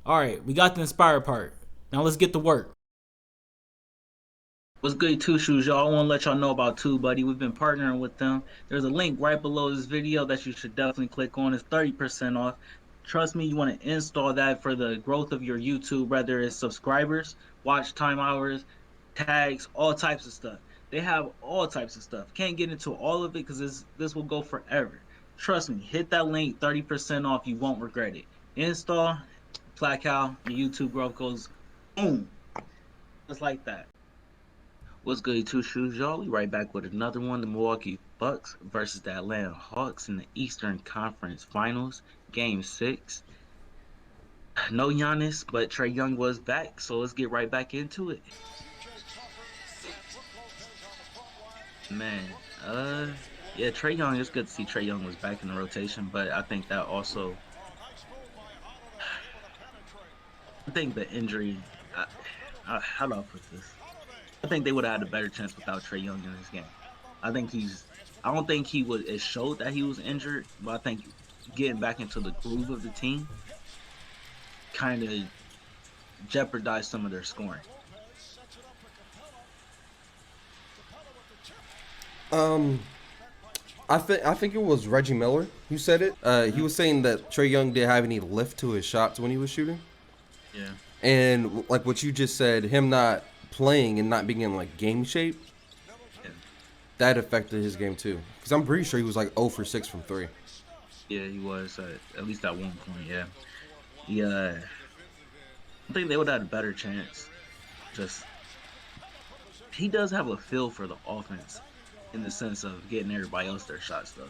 All right, we got the inspired part. Now let's get to work. What's good, Two Shoes, y'all? I want to let y'all know about Two Buddy. We've been partnering with them. There's a link right below this video that you should definitely click on. It's 30% off. Trust me, you want to install that for the growth of your YouTube, whether it's subscribers, watch time hours, tags, all types of stuff. They have all types of stuff. Can't get into all of it because this will go forever. Trust me, hit that link, 30% off. You won't regret it. Install, plaque how your YouTube growth goes boom, just like that. What's good, Two Shoes, y'all? We right back with another one. The Milwaukee Bucks versus the Atlanta Hawks in the Eastern Conference Finals, Game 6. No Giannis, but Trey Young was back, so let's get right back into it. Man, yeah, Trey Young, it's good to see Trey Young was back in the rotation, but I think that also, I think the injury, how do I put this? I think they would have had a better chance without Trey Young in this game. I think I don't think he was. It showed that he was injured, but I think getting back into the groove of the team kind of jeopardized some of their scoring. Um, I think it was Reggie Miller who said it. He Yeah, was saying that Trey Young didn't have any lift to his shots when he was shooting, yeah, and like what you just said, him not playing and not being in like game shape, yeah, that affected his game too. Because I'm pretty sure he was like 0 for 6 from three. yeah. He was at least at one point. Yeah, yeah. I think they would have had a better chance. Just he does have a feel for the offense in the sense of getting everybody else their shot stuff.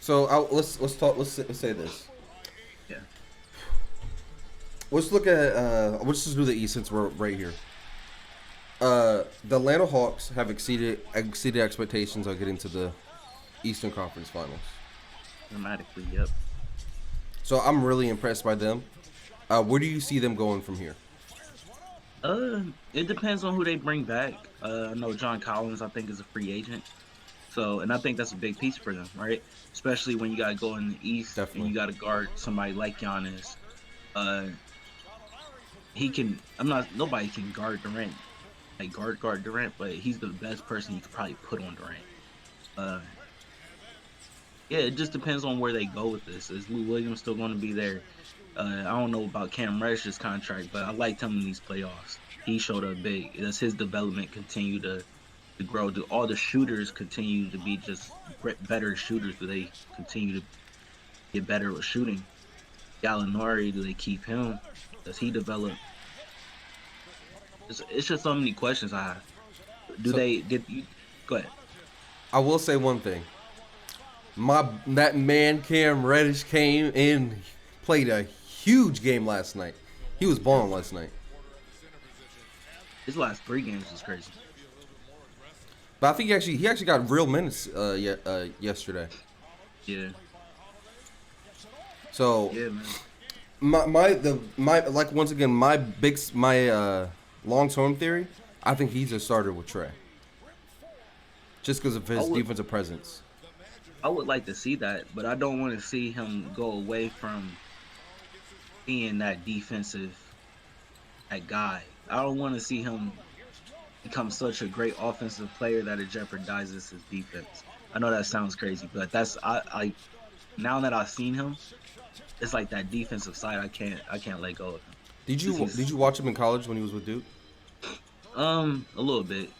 So let's talk. Let's say this. Yeah. Let's look at. Let's just do the East since we're right here. The Atlanta Hawks have exceeded expectations on getting to the Eastern Conference Finals. Dramatically, yep. So I'm really impressed by them. Where do you see them going from here? It depends on who they bring back. I know John Collins, I think, is a free agent. So, and I think that's a big piece for them, right? Especially when you got to go in the East and Definitely. you got to guard somebody like Giannis. Uh, he can. I'm not. Nobody can guard Durant, like guard Durant, but he's the best person you could probably put on Durant. Uh, yeah, it just depends on where they go with this. Is Lou Williams still going to be there? I don't know about Cam Reddish's contract, but I liked him in these playoffs. He showed up big. Does his development continue to grow? Do all the shooters continue to be just better shooters? Do they continue to get better with shooting? Gallinari, do they keep him? Does he develop? It's just so many questions I have. Do So they did you go ahead? I will say one thing. That man Cam Reddish came in, played a huge game last night. He was Yeah. balling last night. His last three games was crazy. But I think he actually got real minutes yesterday. Yeah, So yeah, man. my like once again my long term theory. I think he's a starter with Trey just because of I his would defensive presence. I would like to see that, but I don't want to see him go away from being that defensive that guy. I don't want to see him become such a great offensive player that it jeopardizes his defense. I know that sounds crazy, but that's I now that I've seen him, it's like that defensive side I can't let go of him. Did 'Cause you did you watch him in college when he was with Duke? a little bit.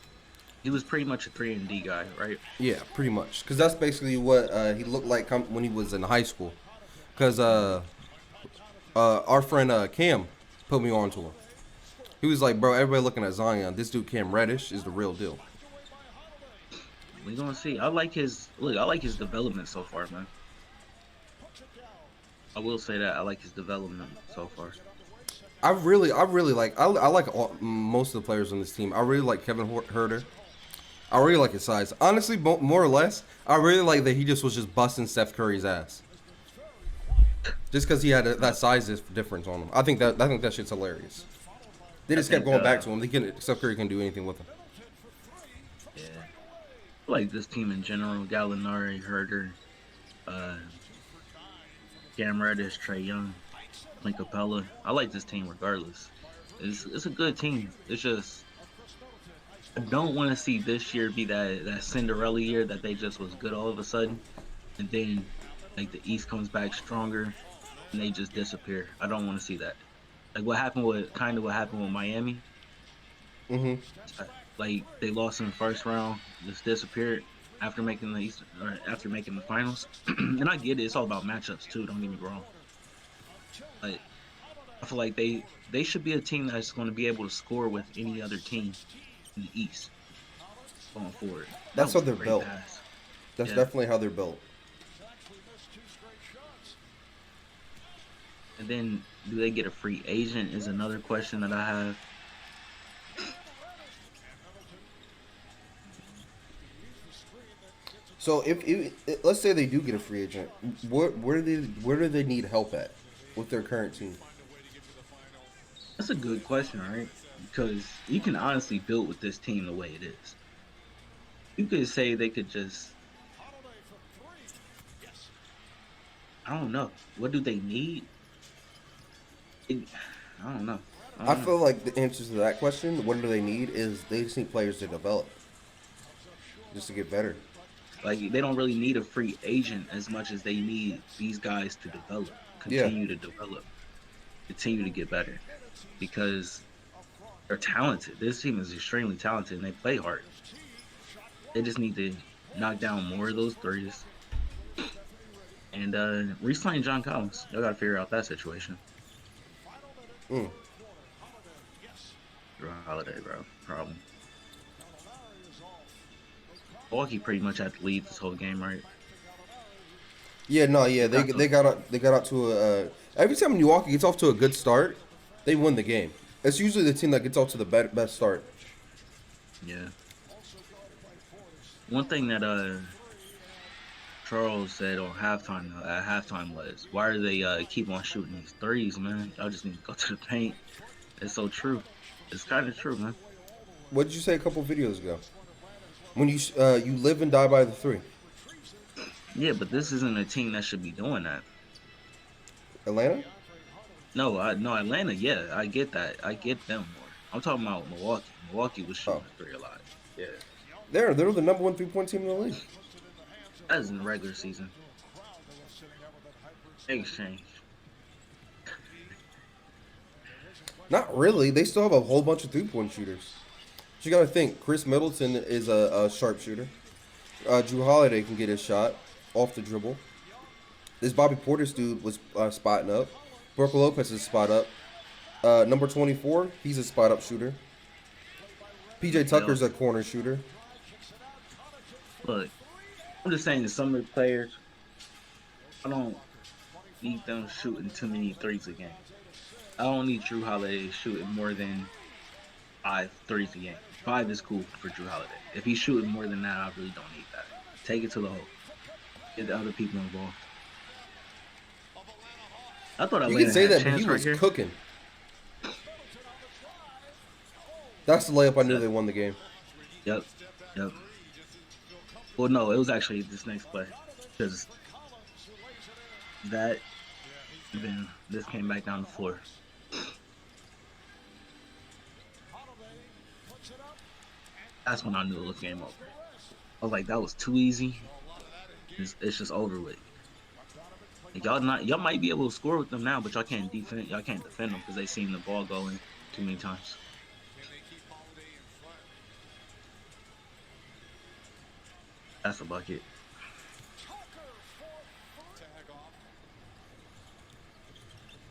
He was pretty much a 3 and D guy, right? Yeah, pretty much. Because that's basically what he looked like when he was in high school. Because our friend Cam put me on to him. He was like, bro, everybody looking at Zion. This dude Cam Reddish is the real deal. We gonna see. I like his look. I like his development so far, man. I will say that I like his development so far. I really I like most of the players on this team. I really like Kevin Herter. I really like his size. Honestly, more or less, I really like that he just was just busting Steph Curry's ass. Just because he had that size difference on him. I think that shit's hilarious. They I just kept think going back to him. Steph Curry can do anything with him. yeah. I like this team in general. Gallinari, Herder, uh, Cam Reddish, Trey Young, Clint Capella. I like this team regardless. It's a good team. It's just I don't want to see this year be that Cinderella year that they just was good all of a sudden, and then like the East comes back stronger and they just disappear. I don't want to see that. Like what happened with Miami. Mm-hmm. Like they lost in the first round, just disappeared after making the East or after making the finals. And I get it; it's all about matchups too. Don't get me wrong, but I feel like they should be a team that's going to be able to score with any other team in the East going forward. That That's how was a they're great built. pass. That's Yeah, definitely how they're built. and then do they get a free agent? Is another question that I have. So if let's say they do get a free agent, where do they need help at with their current team? That's a good question, right? Because you can honestly build with this team the way it is. You could say they could just I don't know. What do they need? It, I don't know. I I don't know. feel like the answer to that question, what do they need, is they just need players to develop, just to get better. Like they don't really need a free agent as much as they need these guys to Yeah, develop, continue to get better because they're talented. This team is extremely talented and they play hard. They just need to knock down more of those threes and re-sign John Collins. Y'all got to figure out that situation. mm. Drew Holiday, bro, problem. Milwaukee pretty much had to lead this whole game, right? Yeah, no, yeah, They they got the they got out, they got out to a. Every time Milwaukee gets off to a good start, they win the game. It's usually the team that gets off to the best start. yeah. One thing that Charles said on halftime at halftime was, "Why do they keep on shooting these threes, man? Y'all just need to go to the paint." It's so true. It's kind of true, man. What did you say a couple videos ago? When you live and die by the three. Yeah, but this isn't a team that should be doing that. Atlanta? No, Atlanta. Yeah, I get that. I get them more. I'm talking about Milwaukee. Milwaukee was Oh, shooting the three a lot. Yeah, they're the number one 3-point team in the league. that is in the regular season. Exchange. Not really. They still have a whole bunch of 3-point shooters. But you got to think. Chris Middleton is a sharpshooter. Drew Holiday can get his shot off the dribble. This Bobby Portis dude was spotting up. Brook Lopez is spot up. Number 24, he's a spot up shooter. PJ Tucker's a corner shooter. Look, I'm just saying to some of the players, I don't need them shooting too many threes a game. I don't need Drew Holiday shooting more than 5 threes a game. 5 is cool for Drew Holiday. If he's shooting more than that, I really don't need that. Take it to the hole. Get the other people involved. I thought You can Atlanta say had a that, but he chance right was here. cooking. That's the layup I knew Yep, they won the game. yep, yep. Well, no, it was actually this next play because that, and then this came back down the floor. That's when I knew it was game over. I was like, that was too easy. It's just over with. Like, y'all might be able to score with them now, but y'all can't defend. Y'all can't defend them because they seen the ball going too many times. That's a bucket.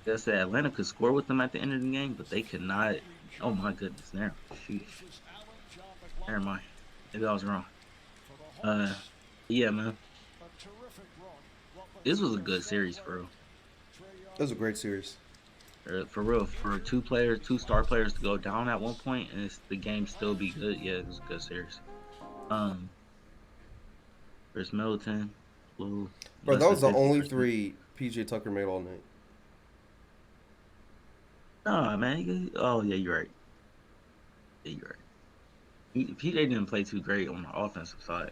I said Atlanta could score with them at the end of the game, but they could not. Oh my goodness, never. Sheesh. Never mind. Maybe I was wrong. Uh, yeah, man. This was a good series, bro. That was a great series. For real, for two star players to go down at one point and the game still be good. Yeah, it was a good series. Um, Chris Middleton, Blue, Bro, less that than was the only 50%. three PJ Tucker made all night. Nah, man. Oh yeah, you're right. Yeah, you're right. PJ didn't play too great on the offensive side.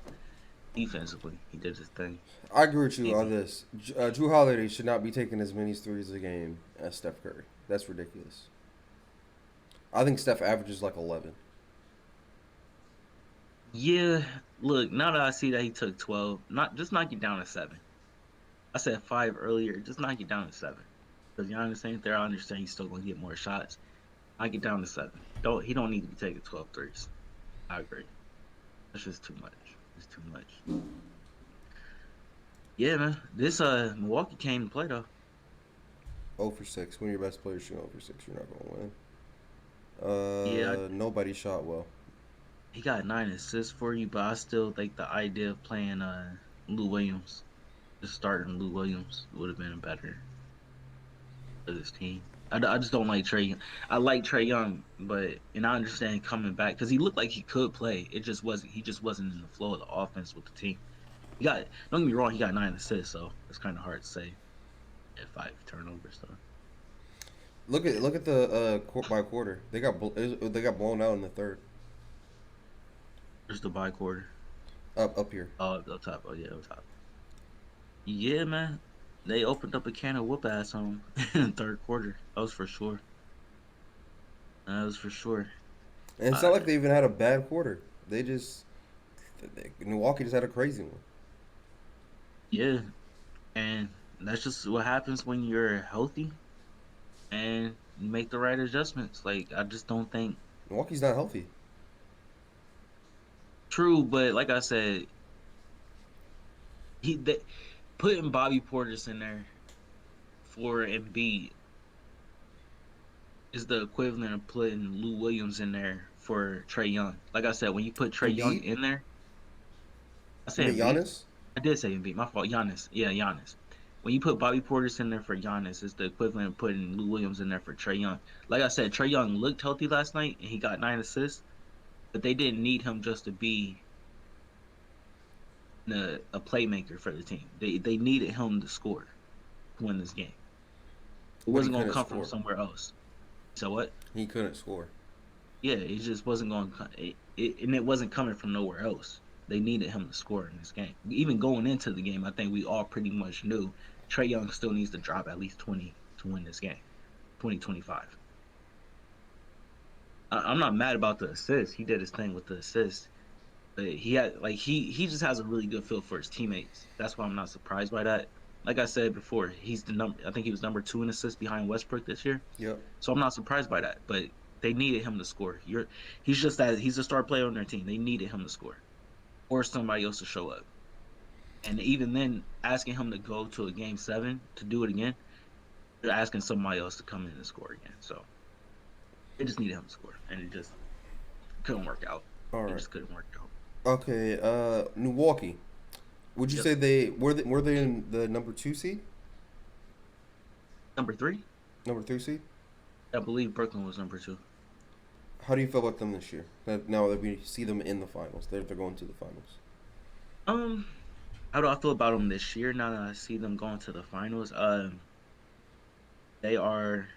Defensively, he did his thing. I agree with you Maybe. on this. Drew Holiday should not be taking as many threes a game as Steph Curry. That's ridiculous. I think Steph averages like 11. Yeah, look, now that I see that he took 12, not just knock it down to 7. I said 5 earlier, just knock it down to 7. Because Giannis ain't there, I understand he's still gonna get more shots. Knock it down to 7. He don't need to be taking 12 threes. I agree. That's just too much. It's too much. Yeah, man. This Milwaukee came to play though. 0 for 6. When your best players shoot 0 for 6, you're not going Yeah, to win. Nobody shot well. he got 9 assists for you, but I still think the idea of playing Lou Williams, just starting Lou Williams, would have been better for this team. I just don't like Trey. I like Trey Young, and I understand coming back because he looked like he could play. It just wasn't. He just wasn't in the flow of the offense with the team. Don't get me wrong, he got 9 assists, so it's kind of hard to say at 5 turnovers though. Look at the by quarter. They got blown out in the third. There's the by quarter. Up here. Oh, up top. Oh yeah, up top. Yeah, man. They opened up a can of whoop ass on him in the third quarter. That was for sure. That was for sure. And it's not like they even had a bad quarter. Milwaukee just had a crazy one. Yeah, and that's just what happens when you're healthy and you make the right adjustments. Like I just don't think Milwaukee's not healthy. true, but like I said, putting Bobby Portis in there for Embiid is the equivalent of putting Lou Williams in there for Trey Young. Like I said, when you put Trey Young Embiid? in there, I You said mean Embiid. Giannis? I did say Embiid. My fault. Giannis. Yeah, Giannis. When you put Bobby Portis in there for Giannis, it's the equivalent of putting Lou Williams in there for Trey Young. Like I said, Trey Young looked healthy last night and he got 9 assists, but they didn't need him just to be a playmaker for the team. They needed him to score to win this game. It wasn't going to come from somewhere else. So what? He couldn't score. Yeah, it just wasn't going to and it wasn't coming from nowhere else. They needed him to score in this game. Even going into the game, I think we all pretty much knew Trey Young still needs to drop at least 20 to win this game. 20-25. I'm not mad about the assist. He did his thing with the assist. But he just has a really good feel for his teammates. That's why I'm not surprised by that. Like I said before, he's I think he was number 2 in assists behind Westbrook this year. Yep. So I'm not surprised by that. But they needed him to score. He's a star player on their team. They needed him to score. Or somebody else to show up. And even then, asking him to go to a game 7 to do it again, they're asking somebody else to come in and score again. So they just needed him to score, and it just couldn't work out. All right. It just couldn't work out. Okay. Milwaukee. Would you say they were they in the number 2 seed? Number 3, Number 3 seed? I believe Brooklyn was number 2. How do you feel about them this year? Now that we see them in the finals, they're going to the finals. How do I feel about them this year? Now that I see them going to the finals, they are.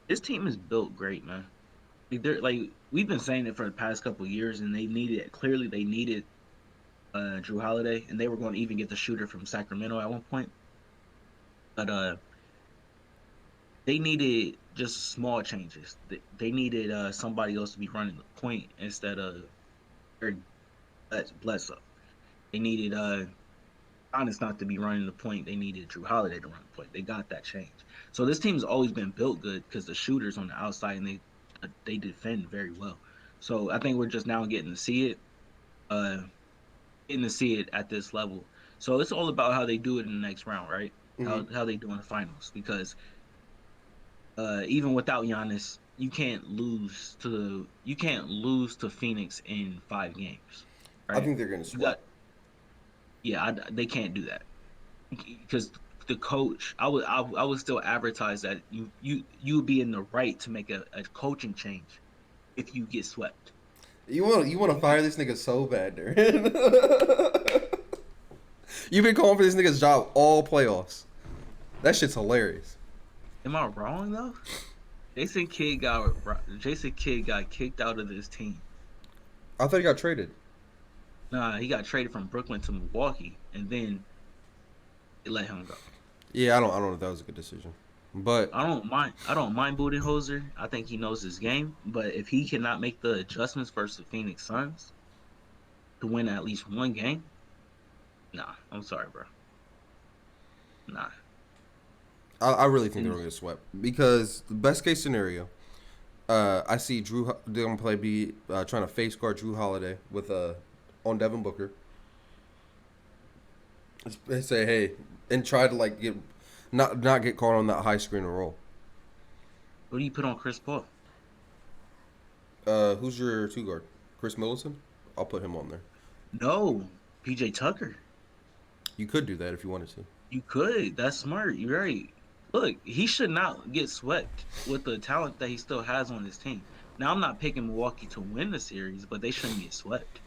This team is built great, man. We've been saying it for the past couple of years, and they needed Drew Holiday, and they were going to even get the shooter from Sacramento at one point, but they needed just small changes. They needed somebody else to be running the point instead of Bledsoe. They needed Giannis not to be running the point. They needed Drew Holiday to run the point. They got that change. So this team's always been built good because the shooters on the outside and they defend very well. So I think we're just now getting to see it, at this level. So it's all about how they do it in the next round, right? Mm-hmm. How they do in the finals, because even without Giannis, you can't lose to Phoenix in 5 games. Right? I think they're going to sweep. They can't do that because the coach. I would still advertise that you would be in the right to make a coaching change if you get swept. You want to fire this nigga so bad, dude. You've been calling for this nigga's job all playoffs. That shit's hilarious. Am I wrong though? Jason Kidd got kicked out of this team. I thought he got traded. Nah, he got traded from Brooklyn to Milwaukee, and then they let him go. Yeah, I don't know if that was a good decision, but I don't mind Budenholzer. I think he knows his game, but if he cannot make the adjustments versus the Phoenix Suns to win at least one game, nah, I'm sorry, bro. Nah. I really think they're And gonna get swept because the best case scenario, I see they're gonna be trying to face guard Drew Holiday with on Devin Booker. They say hey and try to like get not get caught on that high screen and roll. what do you put on Chris Paul? Who's your two guard? Chris Middleton? I'll put him on there. No, PJ Tucker. You could do that if you wanted to. You could. That's smart. You're right. Look, he should not get swept with the talent that he still has on his team. Now, I'm not picking Milwaukee to win the series, but they shouldn't get swept.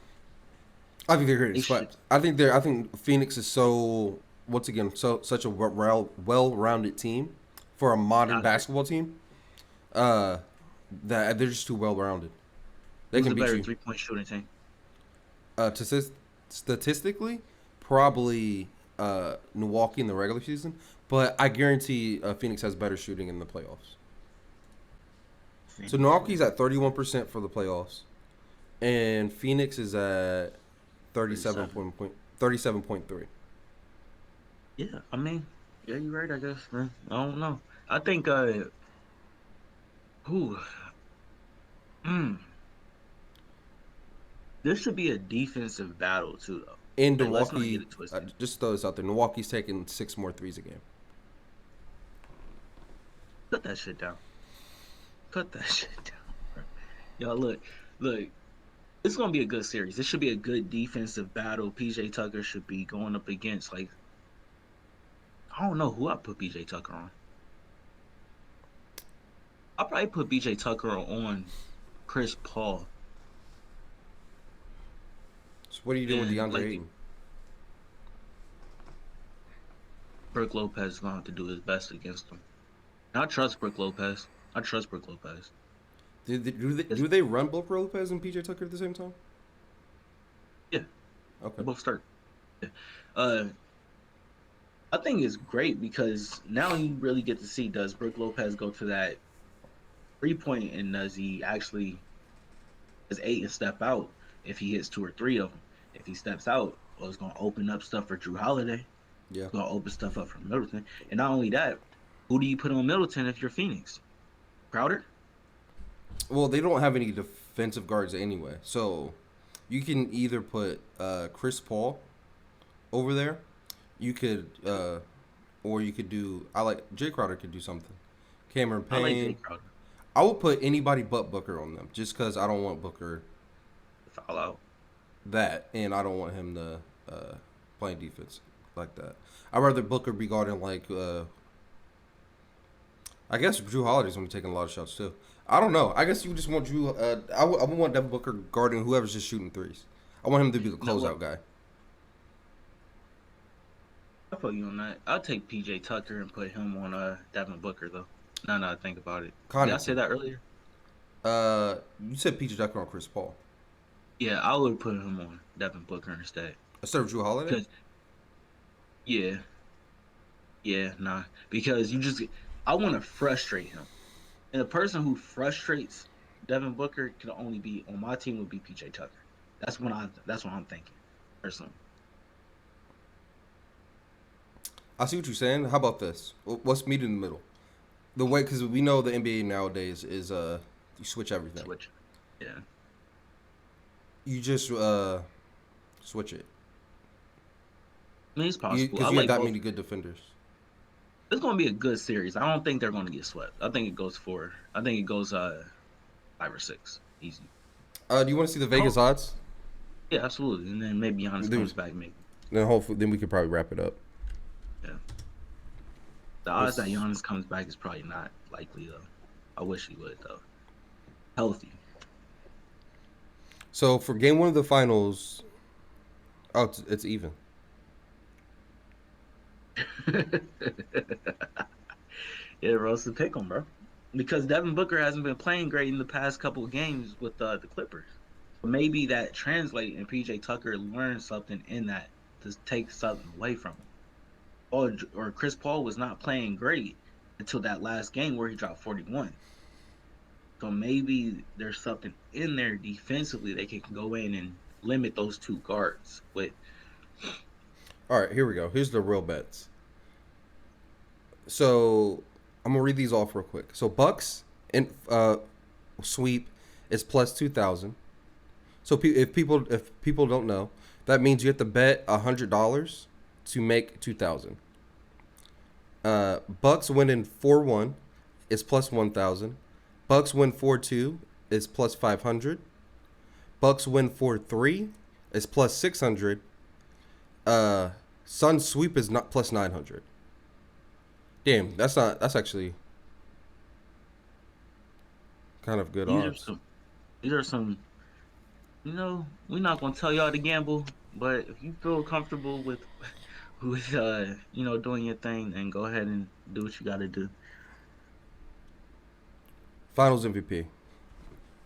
I think they're going to They get should. swept. I think Phoenix is once again such a well-rounded team for a modern Not basketball team. That they're just too well-rounded. They who's can the beat better you. three-point shooting team? Statistically, probably Milwaukee in the regular season, but I guarantee Phoenix has better shooting in the playoffs. So Milwaukee's at 31% for the playoffs, and Phoenix is at 37.3. Yeah, I mean, yeah, you're right. I guess, man. I don't know. I think, who? Hmm. This should be a defensive battle too, though. And Like, let's not get Milwaukee, it twisted. just throw this out there. Milwaukee's taking 6 more threes a game. Cut that shit down. Cut that shit down, bro. Y'all, look. It's gonna be a good series. This should be a good defensive battle. PJ Tucker should be going up against like I don't know who I put PJ Tucker on. I'll probably put PJ Tucker on Chris Paul. So what are you doing with And DeAndre like Ayton? Brook Lopez is gonna have to do his best against him. And I trust Brook Lopez. Do they run both Lopez and PJ Tucker at the same time? Yeah, Okay. they both start. Yeah. I think it's great because now you really get to see does Brook Lopez go to that 3-point and does he actually does Ayton step out if he hits 2 or 3 of them? If he steps out, well, it's gonna open up stuff for Drew Holiday. Yeah. It's gonna open stuff up for Middleton. And not only that, who do you put on Middleton if you're Phoenix? Crowder? Well, they don't have any defensive guards anyway, so you can either put Chris Paul over there. You could, or you could do. I like Jay Crowder could do something. Cameron I like Payne. Jay Crowder. I would put anybody but Booker on them, just because I don't want Booker Foul out. that, and I don't want him to playing defense like that. I'd rather Booker be guarding like. I guess Drew Holiday's gonna be taking a lot of shots too. I don't know. I guess you just want Drew. I would want Devin Booker guarding whoever's just shooting threes. I want him to be the closeout guy. I feel you on that. I'll take PJ Tucker and put him on Devin Booker though. Now that I think about it. Did I say that earlier? You said PJ Tucker on Chris Paul Yeah, I would put him on Devin Booker instead. instead of Drew Holiday. 'Cause- nah. Because I want to frustrate him. And the person who frustrates Devin Booker could only be on my team would be PJ Tucker. That's what I'm thinking, personally. I see what you're saying. How about this? Let's meet in the middle. The way, because we know the NBA nowadays is you switch everything. Switch. Yeah. You just switch it. I mean, it's possible. Because I you like have that both. many good defenders. It's going to be a good series. I don't think they're going to get swept. I think it goes 5 or 6. Easy. Do you want to see the Vegas odds? Yeah, absolutely. And then maybe Giannis comes back, maybe. Then we could probably wrap it up. Yeah. The odds that Giannis comes back is probably not likely, though. I wish he would, though. Healthy. So for game 1 of the finals, it's even. Yeah, bro, it's a pick 'em, bro. because Devin Booker hasn't been playing great in the past couple of games with the Clippers. Maybe that translate and PJ Tucker learned something in that to take something away from him. Or Chris Paul was not playing great until that last game where he dropped 41. So maybe there's something in there defensively they can go in and limit those two guards with. All right, here we go. Here's the real bets. So I'm gonna read these off real quick. So Bucks in sweep is plus 2,000. So if people don't know, that means you have to bet $100 to make 2,000. Bucks winning 4-1 is plus 1,000. Bucks win 4-2 is plus 500. Bucks win 4-3 is plus 600. Suns sweep is not plus 900. Damn, that's actually kind of good odds. These are some. We're not gonna tell y'all to gamble, but if you feel comfortable with doing your thing, then go ahead and do what you got to do. Finals MVP.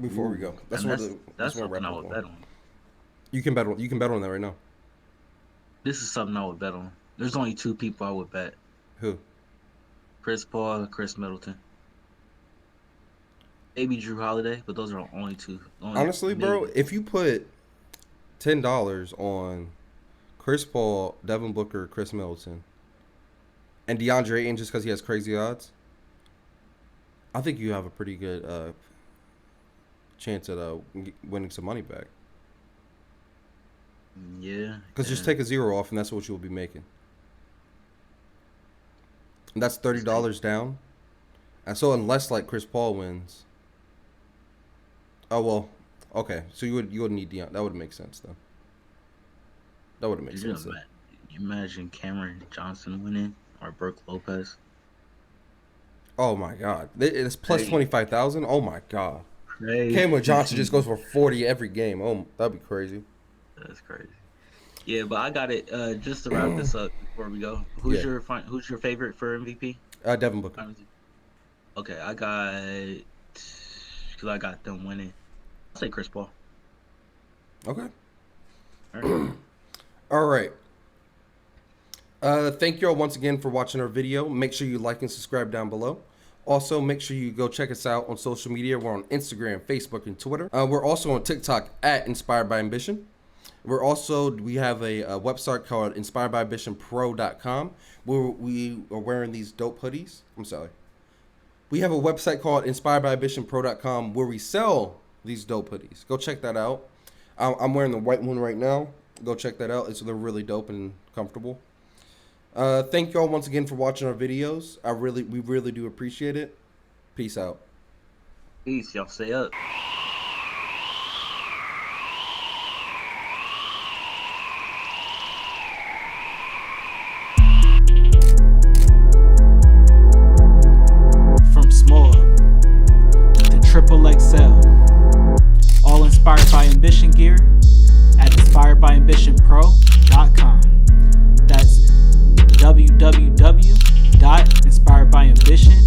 Before we go, that's something I would bet on. You can bet on that right now. This is something I would bet on. There's only two people I would bet. Who? Chris Paul and Chris Middleton. Maybe Drew Holiday, but those are the only two. Honestly, bro, if you put $10 on Chris Paul, Devin Booker, Chris Middleton, and DeAndre Ayton just because he has crazy odds, I think you have a pretty good chance at winning some money back. Yeah. Because just take a zero off, and that's what you'll be making. And that's $30 down. And so unless like Chris Paul wins. Oh well, okay. So you would need Deion. That would make sense though. That would make sense. You imagine Cameron Johnson winning or Brooke Lopez? Oh my God! It's plus 25,000. Oh my God! Crazy. Cameron Johnson just goes for 40 every game. Oh, that'd be crazy. That's crazy. Yeah, but I got it. Just to wrap this up before we go, who's your favorite for MVP? Devin Booker. Okay, I got them winning. I'll say Chris Paul. Okay. All right. All right. Thank you all once again for watching our video. Make sure you like and subscribe down below. Also, make sure you go check us out on social media. We're on Instagram, Facebook, and Twitter. We're also on TikTok at Inspired by Ambition. We have a website called inspiredbyambitionpro.com where we are wearing these dope hoodies. I'm sorry. We have a website called inspiredbyambitionpro.com where we sell these dope hoodies. Go check that out. I'm wearing the white one right now. Go check that out. They're really dope and comfortable. Thank you all once again for watching our videos. We really do appreciate it. Peace out. Peace. Y'all stay up. From small to triple XL, all inspired by ambition gear at inspiredbyambitionpro.com. That's www.inspiredbyambition.pro.